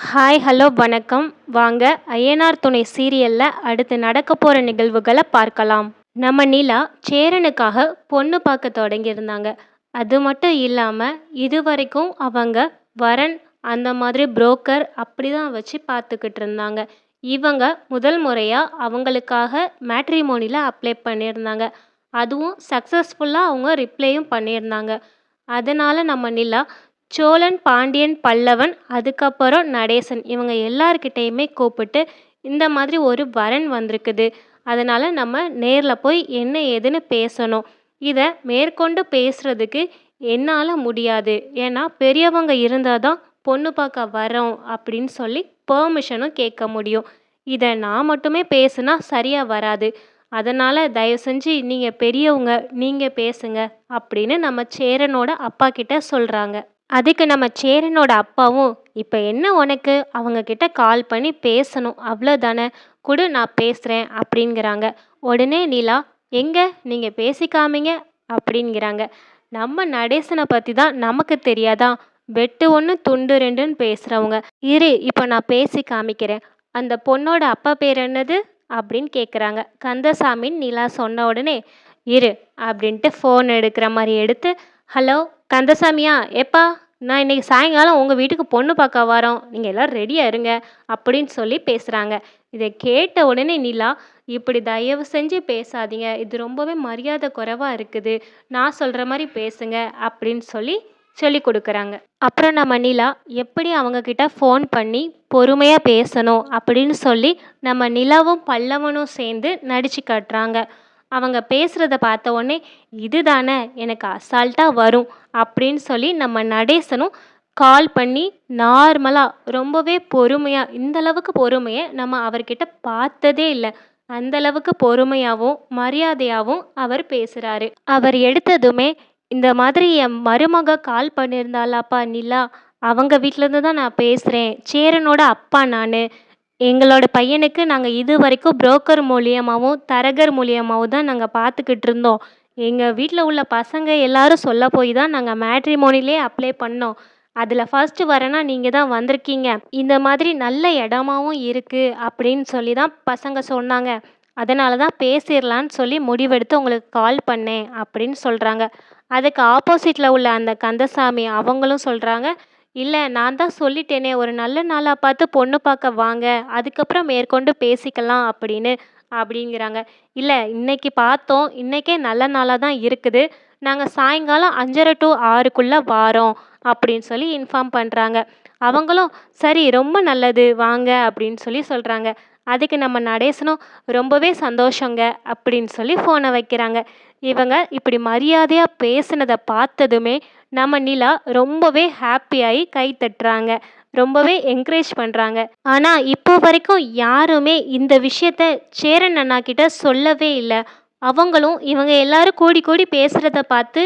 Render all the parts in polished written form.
Hi, hello, வணக்கம். வாங்க ஐயனார் துணை சீரியல்ல அடுத்து நடக்க போற நிகழ்வுகள பார்க்கலாம். நம்ம நிலா சேரனுக்காக பொண்ணு பார்க்க தொடங்கியிருந்தாங்க. அது மட்டும் இல்லாம இதுவரைக்கும் அவங்க வரன் அந்த மாதிரி புரோக்கர் அப்படிதான் வச்சு பார்த்துக்கிட்டு இருந்தாங்க. இவங்க முதல் முறையா அவங்களுக்காக மேட்ரிமோனில அப்ளை பண்ணியிருந்தாங்க. அதுவும் சக்ஸஸ்ஃபுல்லா அவங்க ரிப்ளேயும் பண்ணியிருந்தாங்க. அதனால நம்ம நிலா சோழன், பாண்டியன், பல்லவன், அதுக்கப்புறம் நடேசன் இவங்க எல்லார்கிட்டயுமே கூப்பிட்டு, இந்த மாதிரி ஒரு வரன் வந்திருக்குது. அதனால நம்ம நேர்ல போய் என்ன ஏதுன்னு பேசணும். இத மேற்கொண்டு பேசுறதுக்கு என்னால முடியாது. ஏன்னா பெரியவங்க இருந்தா தான் பொண்ணு பார்க்க வரோம் அப்படின்னு சொல்லி பெர்மிஷனும் கேட்க முடியும். இத நான் மட்டுமே பேசுனா சரியா வராது. அதனால தயவு செஞ்சு நீங்க பெரியவங்க, நீங்க பேசுங்க அப்படின்னு நம்ம சேரனோட அப்பா கிட்ட சொல்றாங்க. அதுக்கு நம்ம சேரனோட அப்பாவும், "இப்ப என்ன உனக்கு? அவங்க கிட்ட கால் பண்ணி பேசணும். அவ்வளோதானே. குடு நான் பேசுறேன்" அப்படிங்கிறாங்க. உடனே நிலா, "எங்க நீங்க பேசி காமிங்க" அப்படிங்கிறாங்க. நம்ம நடேசனை பத்தி தான் நமக்கு தெரியாதா? வெட்டு 1 துண்டு 2ன்னு பேசுறவங்க. "இரு இப்ப நான் பேசி காமிக்கிறேன். அந்த பொண்ணோட அப்பா பேர் என்னது?" அப்படின்னு கேட்குறாங்க. கந்தசாமின்னு நிலா சொன்ன உடனே, "இரு" அப்படின்ட்டு ஃபோன் எடுக்கிற மாதிரி எடுத்து, "ஹலோ கந்தசாமியா? எப்பா நான் இன்னைக்கு சாயங்காலம் உங்கள் வீட்டுக்கு பொண்ணு பார்க்க வரோம். நீங்கள் எல்லோரும் ரெடியாக இருங்க" அப்படின்னு சொல்லி பேசுகிறாங்க. இதை கேட்ட உடனே நிலா, "இப்படி தயவு செஞ்சு பேசாதீங்க. இது ரொம்பவே மரியாதை குறைவாக இருக்குது. நான் சொல்கிற மாதிரி பேசுங்க" அப்படின்னு சொல்லி சொல்லி கொடுக்குறாங்க. அப்புறம் நம்ம நிலா எப்படி அவங்கக்கிட்ட ஃபோன் பண்ணி பொறுமையாக பேசணும் அப்படின்னு சொல்லி நம்ம நிலாவும் பல்லவனும் சேர்ந்து நடிச்சு காட்டுறாங்க. அவங்க பேசுகிறத பார்த்த உடனே, "இதுதானே எனக்கு அசால்ட்டாக வரும்" அப்படின்னு சொல்லி நம்ம நடேசனும் கால் பண்ணி நார்மலாக ரொம்பவே பொறுமையாக, இந்த அளவுக்கு பொறுமையை நம்ம அவர்கிட்ட பார்த்ததே இல்லை. அந்த அளவுக்கு பொறுமையாகவும் மரியாதையாகவும் அவர் பேசுகிறாரு. அவர் எடுத்ததுமே, "இந்த மாதிரி என் மருமக கால் பண்ணியிருந்தாளாப்பா நிலா, அவங்க வீட்டிலேருந்து தான் நான் பேசுகிறேன். சேரனோட அப்பா நான். எங்களோட பையனுக்கு நாங்கள் இது வரைக்கும் புரோக்கர் மூலியமாகவும் தரகர் மூலியமாகவும் தான் நாங்கள் பார்த்துக்கிட்டு இருந்தோம். எங்கள் வீட்டில் உள்ள பசங்க எல்லாரும் சொல்ல போய் தான் நாங்கள் மேட்ரிமோனிலே அப்ளை பண்ணோம். அதில் ஃபர்ஸ்ட் வரனா நீங்கள் தான் வந்திருக்கீங்க. இந்த மாதிரி நல்ல இடமாவும் இருக்குது அப்படின்னு சொல்லி தான் பசங்க சொன்னாங்க. அதனால தான் பேசிடலான்னு சொல்லி முடிவெடுத்து உங்களுக்கு கால் பண்ணேன்" அப்படின்னு சொல்கிறாங்க. அதுக்கு ஆப்போசிட்டில் உள்ள அந்த கந்தசாமி அவங்களும் சொல்கிறாங்க, "இல்லை நான் தான் சொல்லிட்டேனே, ஒரு நல்ல நாளாக பார்த்து பொண்ணு பார்க்க வாங்க, அதுக்கப்புறம் மேற்கொண்டு பேசிக்கலாம்" அப்படிங்கிறாங்க. "இல்லை இன்னைக்கு பார்த்தோம், இன்னைக்கே நல்ல நாளாக தான் இருக்குது. நாங்கள் சாயங்காலம் 5:30 to 6க்குள்ளே வாரோம்" அப்படின்னு சொல்லி இன்ஃபார்ம் பண்ணுறாங்க. அவங்களும், "சரி ரொம்ப நல்லது வாங்க" அப்படின்னு சொல்லி சொல்கிறாங்க. அதுக்கு நம்ம நடேசனும், "ரொம்பவே சந்தோஷங்க" அப்படின்னு சொல்லி ஃபோனை வைக்கிறாங்க. இவங்க இப்படி மரியாதையாக பேசுனதை பார்த்ததுமே நம்ம நிலா ரொம்பவே ஹாப்பியாகி கை தட்டுறாங்க. ரொம்பவே என்கரேஜ் பண்ணுறாங்க. ஆனால் இப்போ வரைக்கும் யாருமே இந்த விஷயத்த சேரன் அண்ணா கிட்ட சொல்லவே இல்லை. அவங்களும் இவங்க எல்லாரும் கூடி கூடி பேசுகிறத பார்த்து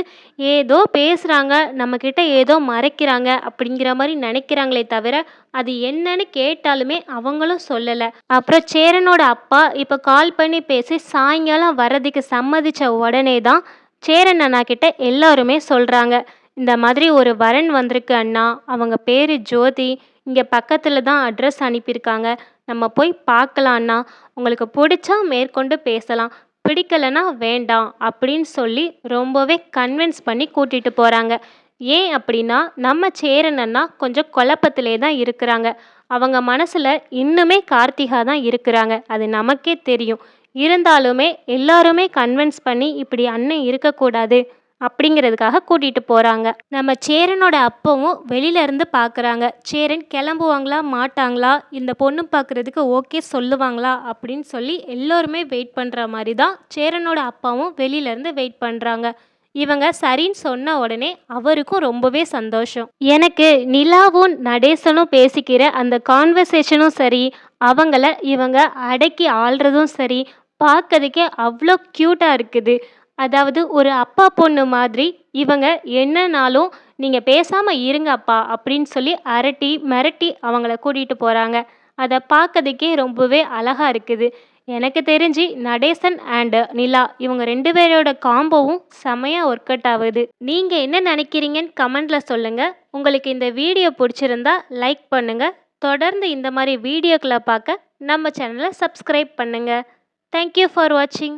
ஏதோ பேசுகிறாங்க, நம்மக்கிட்ட ஏதோ மறைக்கிறாங்க அப்படிங்கிற மாதிரி நினைக்கிறாங்களே தவிர அது என்னன்னு கேட்டாலுமே அவங்களும் சொல்லலை. அப்புறம் சேரனோட அப்பா இப்போ கால் பண்ணி பேசி சாயங்காலம் வர்றதுக்கு சம்மதிச்ச உடனே தான் சேரன் அண்ணா கிட்ட எல்லாருமே சொல்கிறாங்க, "இந்த மாதிரி ஒரு வரன் வந்திருக்கு அண்ணா. அவங்க பேர் ஜோதி. இங்கே பக்கத்தில் தான் அட்ரஸ் அனுப்பியிருக்காங்க. நம்ம போய் பார்க்கலாம் அண்ணா. உங்களுக்கு பிடிச்சா மேற்கொண்டு பேசலாம். பிடிக்கலைன்னா வேண்டாம்" அப்படின்னு சொல்லி ரொம்பவே கன்வின்ஸ் பண்ணி கூட்டிகிட்டு போகிறாங்க. ஏன் அப்படின்னா, நம்ம சேரன் அண்ணா கொஞ்சம் குழப்பத்திலே தான் இருக்கிறாங்க. அவங்க மனசில் இன்னுமே கார்த்திகா தான் இருக்கிறாங்க. அது நமக்கே தெரியும். இருந்தாலுமே எல்லாருமே கன்வின்ஸ் பண்ணி இப்படி அண்ணன் இருக்கக்கூடாது அப்படிங்கிறதுக்காக கூட்டிகிட்டு போகிறாங்க. நம்ம சேரனோட அப்பாவும் வெளியில இருந்து பார்க்குறாங்க. சேரன் கிளம்புவாங்களா மாட்டாங்களா, இந்த பொண்ணு பார்க்குறதுக்கு ஓகே சொல்லுவாங்களா அப்படின்னு சொல்லி எல்லோருமே வெயிட் பண்ணுற மாதிரி தான் சேரனோட அப்பாவும் வெளியிலேருந்து வெயிட் பண்ணுறாங்க. இவங்க சரின்னு சொன்ன உடனே அவருக்கும் ரொம்பவே சந்தோஷம். எனக்கு நிலாவும் நடேசனும் பேசிக்கிற அந்த கான்வர்சேஷனும் சரி, அவங்கள இவங்க அடக்கி ஆள்றதும் சரி, பார்க்கறதுக்கே அவ்வளோ க்யூட்டாக இருக்குது. அதாவது ஒரு அப்பா பொண்ணு மாதிரி இவங்க என்னன்னாலும் நீங்கள் பேசாமல் இருங்க அப்பா அப்படின்னு சொல்லி அரட்டி மிரட்டி அவங்கள கூட்டிகிட்டு போகிறாங்க. அதை பார்க்கறதுக்கே ரொம்பவே அழகாக இருக்குது. எனக்கு தெரிஞ்சு நடேசன் அண்ட் நிலா இவங்க 2 பேரோட காம்போவும் செமையாக ஒர்க் அவுட் ஆகுது. நீங்கள் என்ன நினைக்கிறீங்கன்னு கமெண்டில் சொல்லுங்கள். உங்களுக்கு இந்த வீடியோ பிடிச்சிருந்தா லைக் பண்ணுங்கள். தொடர்ந்து இந்த மாதிரி வீடியோக்களை பார்க்க நம்ம சேனலை சப்ஸ்கிரைப் பண்ணுங்கள். தேங்க் யூ ஃபார் வாட்சிங்.